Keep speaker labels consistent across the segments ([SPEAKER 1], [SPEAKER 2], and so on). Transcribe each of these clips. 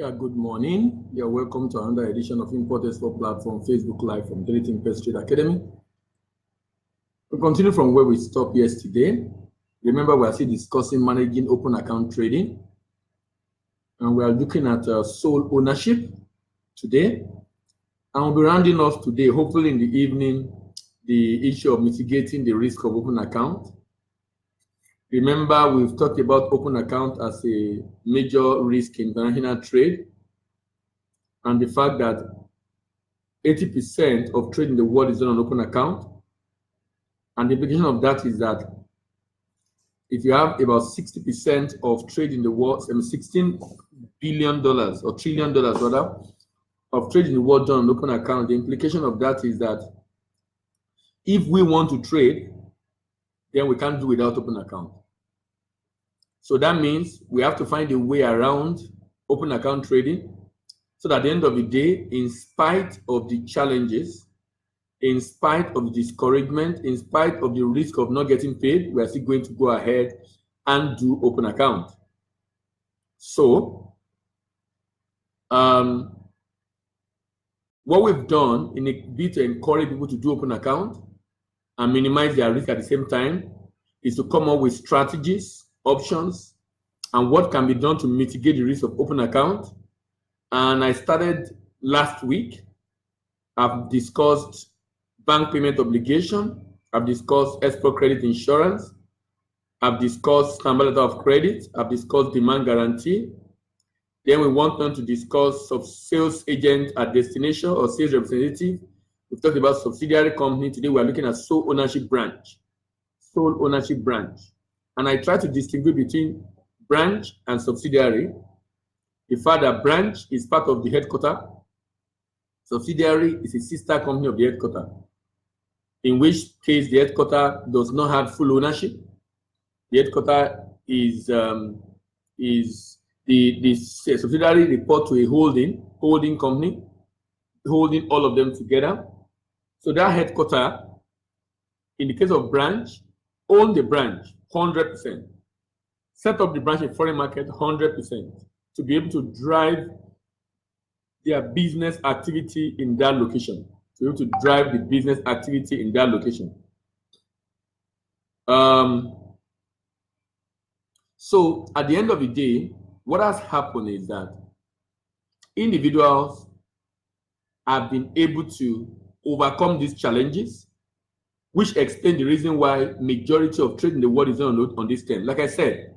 [SPEAKER 1] Yeah, good morning. You're welcome to another edition of Import Export Platform Facebook Live from Daily Thinkers Trade Academy. We continue from where we stopped yesterday. Remember, we are still discussing managing open account trading, and we are looking at sole ownership today. And we'll be rounding off today, hopefully in the evening, the issue of mitigating the risk of open account. Remember, we've talked about open account as a major risk in international trade, and the fact that 80% of trade in the world is done on open account. And the implication of that is that if you have about 60% of trade in the world, $16 billion or $1 trillion rather, of trade in the world done on open account, the implication of that is that if we want to trade, then we can't do without open account. So that means we have to find a way around open account trading so that at the end of the day, in spite of the challenges, in spite of the discouragement, in spite of the risk of not getting paid, we are still going to go ahead and do open account. So, what we've done in a bit to encourage people to do open account and minimize their risk at the same time is to come up with strategies, options, and what can be done to mitigate the risk of open account. And I started last week. I've discussed bank payment obligation. I've discussed export credit insurance. I've discussed standard letter of credit. I've discussed demand guarantee. Then we want them to discuss sales agent at destination or sales representative. We've talked about subsidiary company. Today we're looking at sole ownership branch. Sole ownership branch. And I try to distinguish between branch and subsidiary. The fact that branch is part of the headquarter, subsidiary is a sister company of the headquarter, in which case the headquarter does not have full ownership. The headquarter is the subsidiary report to a holding company, holding all of them together. So that headquarter, in the case of branch, own the branch 100%, set up the branch in foreign market 100%, to be able to drive their business activity in that location, to be able to drive the business activity in that location. So at the end of the day, what has happened is that individuals have been able to overcome these challenges, which explain the reason why majority of trade in the world is done on this term. Like I said,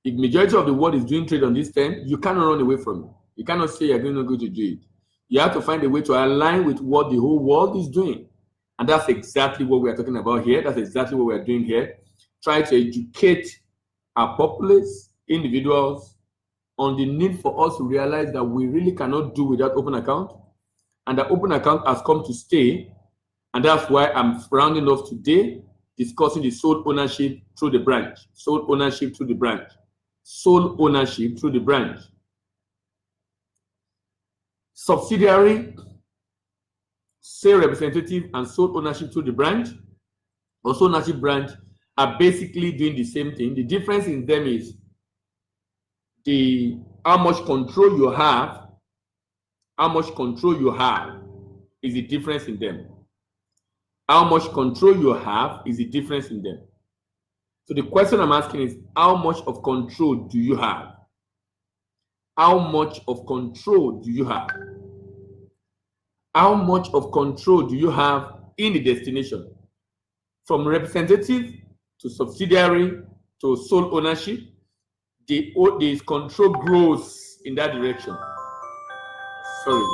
[SPEAKER 1] if majority of the world is doing trade on this term, you cannot run away from it. You cannot say you're not going to do it. You have to find a way to align with what the whole world is doing. And that's exactly what we are talking about here. That's exactly what we are doing here. Try to educate our populace, individuals, on the need for us to realize that we really cannot do without open account, and that open account has come to stay. And that's why I'm rounding off today discussing the sole ownership through the branch. Sole ownership through the branch. Sole ownership through the branch. Subsidiary, sale representative, and sole ownership through the branch, or sole ownership branch, are basically doing the same thing. The difference in them is how much control you have. How much control you have is the difference in them. How much control you have is the difference in them. So the question I'm asking is, how much of control do you have? How much of control do you have? How much of control do you have in the destination? From representative to subsidiary to sole ownership, the control grows in that direction. Sorry.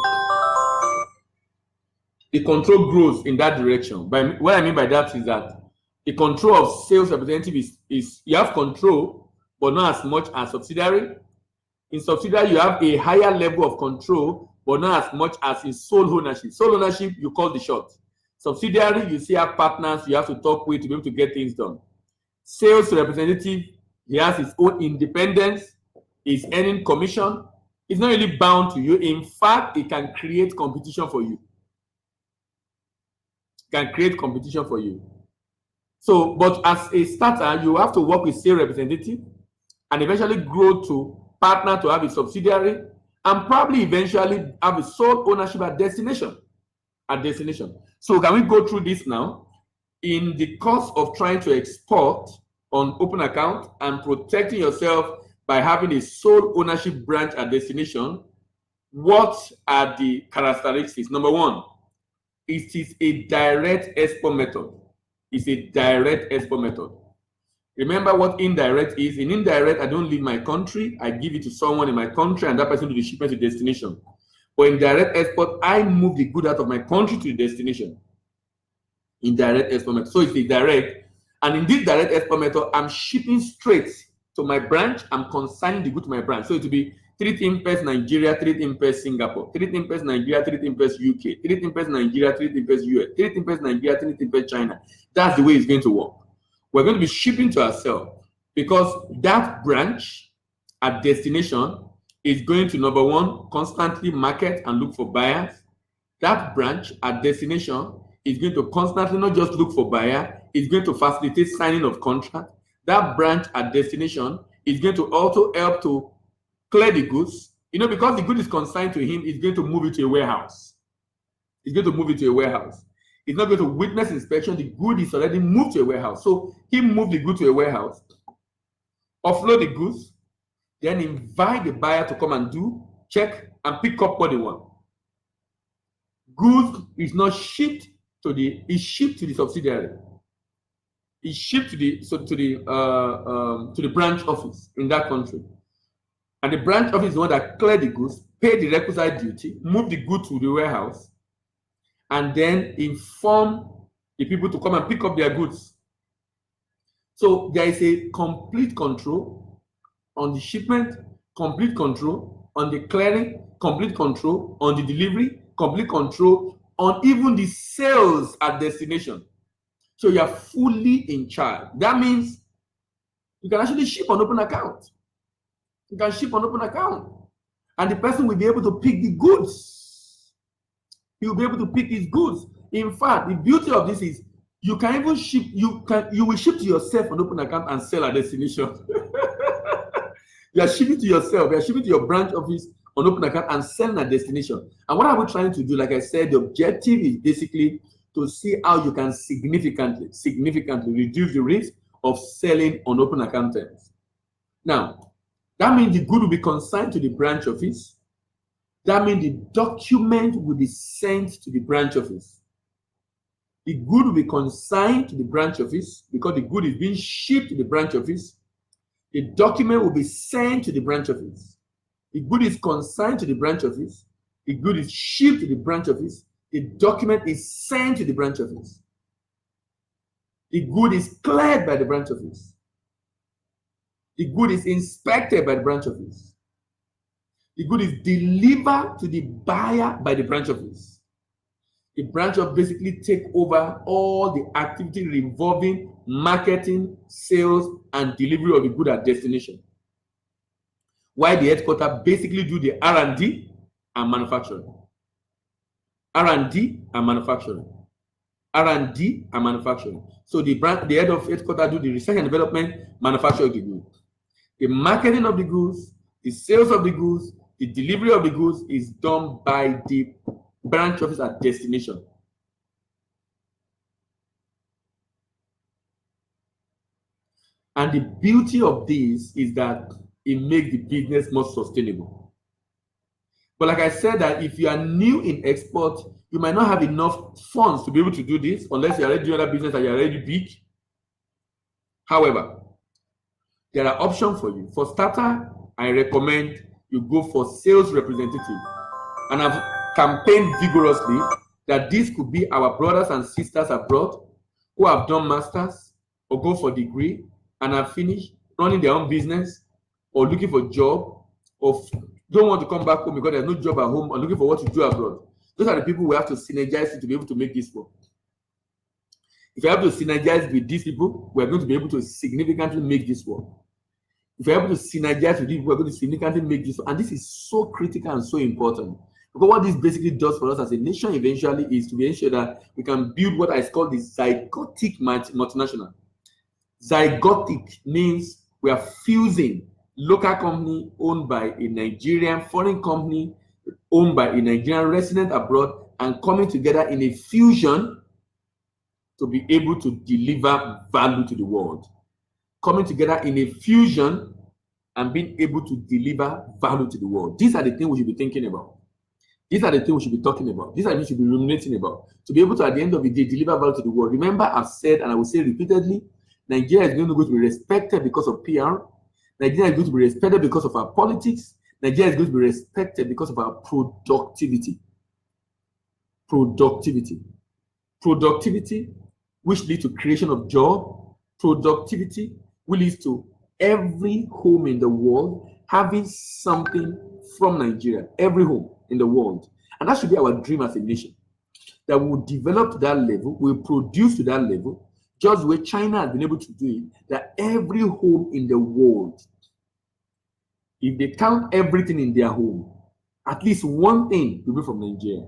[SPEAKER 1] The control grows in that direction. But what I mean by that is that the control of sales representative is you have control, but not as much as subsidiary. In subsidiary, you have a higher level of control, but not as much as in sole ownership. Sole ownership, you call the shots. Subsidiary, you still have partners you have to talk with to be able to get things done. Sales representative, he has his own independence, he's earning commission. It's not really bound to you. In fact, it can create competition for you. Can create competition for you. So, but as a starter, you have to work with sales representative and eventually grow to partner to have a subsidiary and probably eventually have a sole ownership at destination. So can we go through this now? In the course of trying to export on open account and protecting yourself by having a sole ownership branch at destination, what are the characteristics? Number one, it is a direct export method. It's a direct export method. Remember what indirect is. In indirect, I don't leave my country. I give it to someone in my country, and that person do the shipment to destination. But in direct export, I move the good out of my country to the destination. In direct export method. So it's the direct. And in this direct export method, I'm shipping straight to my branch. I'm consigning the good to my branch. So it will be 3 Timpes Nigeria, 3 Timpes Singapore, 3 Timpes Nigeria, 3 Timpes UK, 3 Timpes Nigeria, 3 Timpes US, 3 Timpes Nigeria, 3 Timpes China. That's the way it's going to work. We're going to be shipping to ourselves because that branch at destination is going to, number one, constantly market and look for buyers. That branch at destination is going to constantly not just look for buyer, it's going to facilitate signing of contract. That branch at destination is going to also help to clear the goods. You know, because the good is consigned to him, he's going to move it to a warehouse. He's going to move it to a warehouse. He's not going to witness inspection. The good is already moved to a warehouse. So he moved the good to a warehouse, offload the goods, then invite the buyer to come and do, check, and pick up what they want. Goods is not shipped to the, it's shipped to the subsidiary. It's shipped to the branch office in that country. And the branch office is the one that cleared the goods, paid the requisite duty, moved the goods to the warehouse, and then inform the people to come and pick up their goods. So there is a complete control on the shipment, complete control on the clearing, complete control on the delivery, complete control on even the sales at destination. So you are fully in charge. That means you can actually ship on open account. You can ship on open account. And the person will be able to pick the goods. He will be able to pick his goods. In fact, the beauty of this is you can even ship, you will ship to yourself on open account and sell at destination. You are shipping to yourself, you are shipping to your branch office on open account and selling at destination. And what are we trying to do? Like I said, the objective is basically to see how you can significantly reduce the risk of selling on open account terms. Now, that means the good will be consigned to the branch office. That means the document will be sent to the branch office. The good will be consigned to the branch office because the good is being shipped to the branch office. The document will be sent to the branch office. The good is consigned to the branch office. The good is shipped to the branch office. The document is sent to the branch office. The good is cleared by the branch office. The good is inspected by the branch office. The good is delivered to the buyer by the branch office. The branch office basically take over all the activity involving marketing, sales, and delivery of the good at destination. While the headquarters basically do the R&D and manufacturing. R&D and manufacturing. R&D and manufacturing. So the head of headquarters do the research and development, manufacture of the goods. The marketing of the goods, the sales of the goods, the delivery of the goods is done by the branch office at destination. And the beauty of this is that it makes the business more sustainable. But like I said, that if you are new in export, you might not have enough funds to be able to do this unless you're already doing other business and you're already big. However, there are options for you. For starter, I recommend you go for sales representative. And I've campaigned vigorously that this could be our brothers and sisters abroad who have done masters or go for degree and have finished running their own business or looking for a job or don't want to come back home because there's no job at home or looking for what to do abroad. Those are the people we have to synergize with to be able to make this work. If you have to synergize with these people, we're going to be able to significantly make this work. If you're able to synergize with these people, we're going to significantly make this work. And this is so critical and so important. Because what this basically does for us as a nation eventually is to ensure that we can build what is called the zygotic multinational. Zygotic means we are fusing local company owned by a Nigerian, foreign company owned by a Nigerian resident abroad, and coming together in a fusion to be able to deliver value to the world. Coming together in a fusion and being able to deliver value to the world. These are the things we should be thinking about. These are the things we should be talking about. These are the things we should be ruminating about. To be able to, at the end of the day, deliver value to the world. Remember, I've said, and I will say repeatedly, Nigeria is going to be respected because of PR. Nigeria is going to be respected because of our politics. Nigeria is going to be respected because of our productivity. Productivity. Productivity, which leads to creation of job. Productivity, which leads to every home in the world having something from Nigeria. Every home in the world. And that should be our dream as a nation. That we will develop to that level, we will produce to that level, just the way China has been able to do it, that every home in the world, if they count everything in their home, at least one thing will be from Nigeria.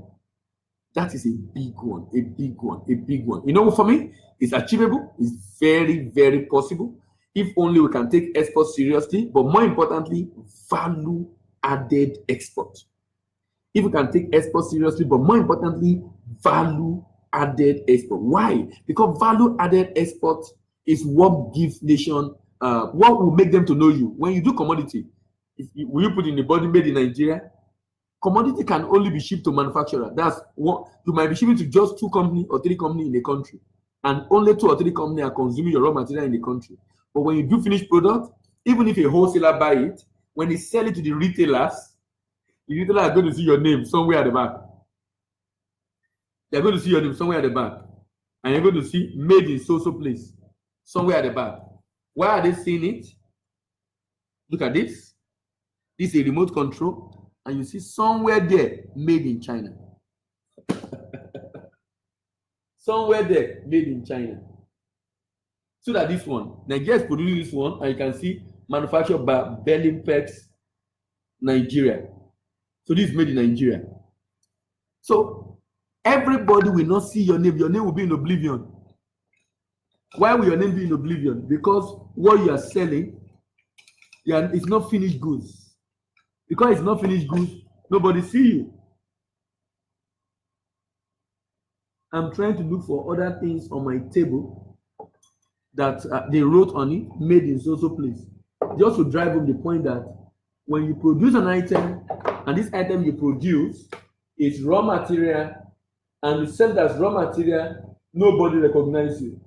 [SPEAKER 1] That is a big one, a big one, a big one. You know, for me, it's achievable, it's very, very possible, if only we can take export seriously, but more importantly, value-added export. If we can take export seriously, but more importantly, value-added export. Why? Because value-added export is what gives nation, what will make them to know you. When you do commodity, will you put in the body made in Nigeria? Commodity can only be shipped to manufacturer. That's what you might be shipping to just 2 companies or 3 companies in the country, and only 2 or 3 companies are consuming your raw material in the country. But when you do finished product, even if a wholesaler buy it, when they sell it to the retailers are going to see your name somewhere at the back. They're going to see your name somewhere at the back, and you're going to see made in so-so place somewhere at the back. Why are they seeing it? Look at this. This is a remote control. And you see somewhere there, made in China. Somewhere there, made in China. So that this one, Nigeria is producing this one, and you can see manufactured by Belimpex, Nigeria. So this is made in Nigeria. So everybody will not see your name. Your name will be in oblivion. Why will your name be in oblivion? Because what you are selling, it's not finished goods. Because it's not finished goods, nobody see you. I'm trying to look for other things on my table that they wrote on it, made in so-so place. Just to drive home the point that when you produce an item, and this item you produce is raw material, and you sell it as raw material, nobody recognizes you.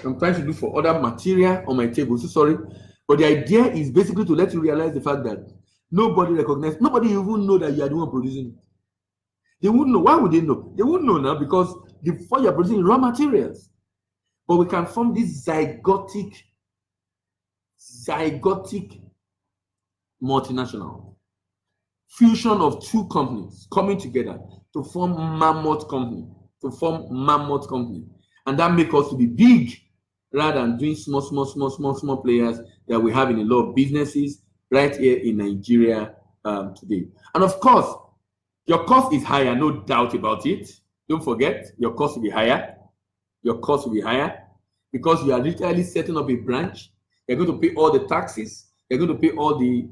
[SPEAKER 1] I'm trying to look for other material on my table, so sorry. But the idea is basically to let you realize the fact that nobody recognizes, nobody even know that you are the one producing it. They wouldn't know. Why would they know? They wouldn't know now because before you're producing raw materials. But we can form this zygotic multinational fusion of 2 companies coming together to form mammoth company, and that makes us to be big rather than doing small players that we have in a lot of businesses right here in Nigeria today. And of course, your cost is higher, no doubt about it. Don't forget, your cost will be higher. Your cost will be higher because you are literally setting up a branch. You're going to pay all the taxes. You're going to pay all the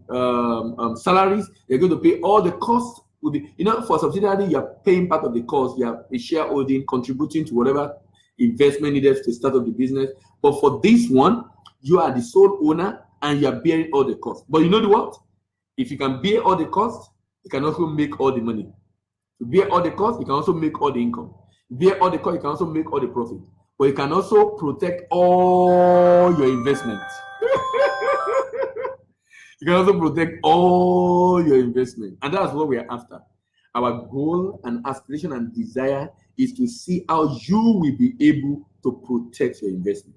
[SPEAKER 1] salaries. You're going to pay all the costs. Will be, for subsidiary, you're paying part of the cost. You have a shareholding, contributing to whatever investment needed to start up the business. But for this one, you are the sole owner and you're bearing all the costs. But you know what? If you can bear all the costs, you can also make all the money. To bear all the costs, you can also make all the income. Bear all the costs, you can also make all the profit. But you can also protect all your investments. You can also protect all your investment. And that's what we are after. Our goal and aspiration and desire is to see how you will be able to protect your investment.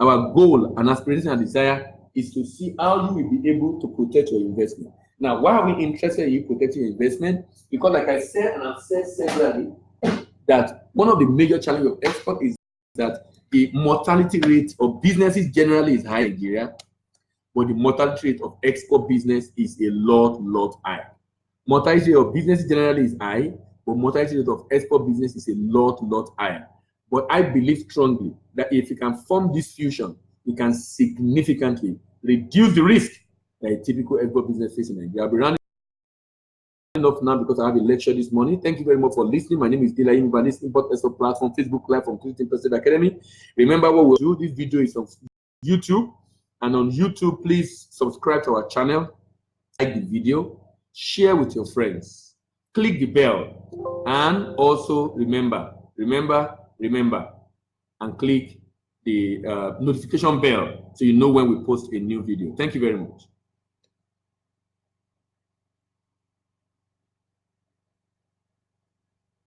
[SPEAKER 1] Our goal and aspiration and desire is to see how you will be able to protect your investment. Now, why are we interested in you protecting your investment? Because like I said, and I've said severally, that one of the major challenges of export is that the mortality rate of businesses generally is high in Nigeria, but the mortality rate of export business is a lot higher. Mortality rate of business generally is high, but mortality rate of export business is a lot higher. But I believe strongly that if we can form this fusion, we can significantly reduce the risk that a typical export business faces in Nigeria. I'll be running off now because I have a lecture this morning. Thank you very much for listening. My name is Dila Imbanis, Import Export Platform, Facebook Live from Christian President Academy. Remember what we'll do. This video is on YouTube. And on YouTube, please subscribe to our channel, like the video, share with your friends, click the bell, and also remember, and click the notification bell so you know when we post a new video. Thank you very much.